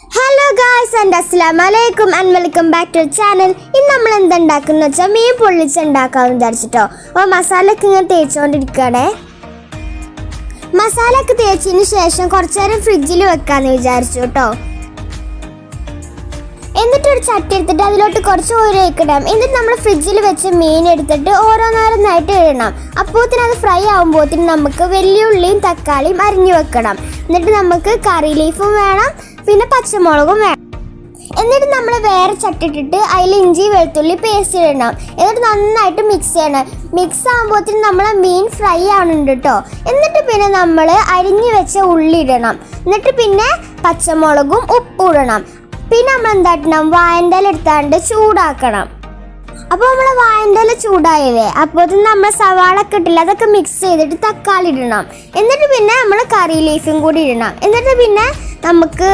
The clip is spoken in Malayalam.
ഹലോ ഗായ്സ് ആൻഡ് അസ്സലാമു അലൈക്കും and welcome back to channel. ഇന്ന് നമ്മൾ എന്തുണ്ടാക്കുന്ന വെച്ചാൽ മീൻ പൊള്ളിച്ചുണ്ടാക്കാമെന്ന് വിചാരിച്ചിട്ടോ. അപ്പോൾ മസാലയൊക്കെ ഇങ്ങനെ തേച്ചുകൊണ്ടിരിക്കുകയാണേ. മസാലയൊക്കെ തേച്ചതിന് ശേഷം കുറച്ചു നേരം ഫ്രിഡ്ജിൽ വെക്കാമെന്ന് വിചാരിച്ചു കേട്ടോ. എന്നിട്ടൊരു ചട്ടി എടുത്തിട്ട് അതിലോട്ട് കുറച്ച് ഓയിൽ ഒഴിക്കണം. എന്നിട്ട് നമ്മൾ ഫ്രിഡ്ജിൽ വെച്ച് മീൻ എടുത്തിട്ട് ഓരോന്നോരോന്നായിട്ട് ഇടണം. അപ്പോഴത്തേനും അത് ഫ്രൈ ആകുമ്പോഴത്തേനും നമുക്ക് വലിയ ഉള്ളിയും തക്കാളിയും അരിഞ്ഞു വെക്കണം. എന്നിട്ട് നമുക്ക് കറി ലീഫും വേണം, പിന്നെ പച്ചമുളകും വേണം. എന്നിട്ട് നമ്മൾ വേറെ ചട്ടി ഇട്ടിട്ട് അതിൽ ഇഞ്ചി വെളുത്തുള്ളി പേസ്റ്റ് ഇടണം. എന്നിട്ട് നന്നായിട്ട് മിക്സ് ചെയ്യണം. മിക്സ് ആകുമ്പോഴത്തേനും നമ്മളെ മീൻ ഫ്രൈ ആവുന്നുണ്ട് കേട്ടോ. എന്നിട്ട് പിന്നെ നമ്മൾ അരിഞ്ഞു വെച്ച ഉള്ളി ഇടണം. എന്നിട്ട് പിന്നെ പച്ചമുളകും ഉപ്പും ഇടണം. പിന്നെ നമ്മൾ എന്താട്ടണം, വാഴൻ്റെ ഇല എടുത്താണ്ട് ചൂടാക്കണം. അപ്പോൾ നമ്മൾ വാഴൻ്റെ ഇല ചൂടായവേ അപ്പോൾ നമ്മൾ സവാള ഒക്കെ ഇട്ടില്ല, അതൊക്കെ മിക്സ് ചെയ്തിട്ട് തക്കാളി ഇടണം. എന്നിട്ട് പിന്നെ നമ്മൾ കറി ലീഫും കൂടി ഇടണം. എന്നിട്ട് പിന്നെ നമുക്ക്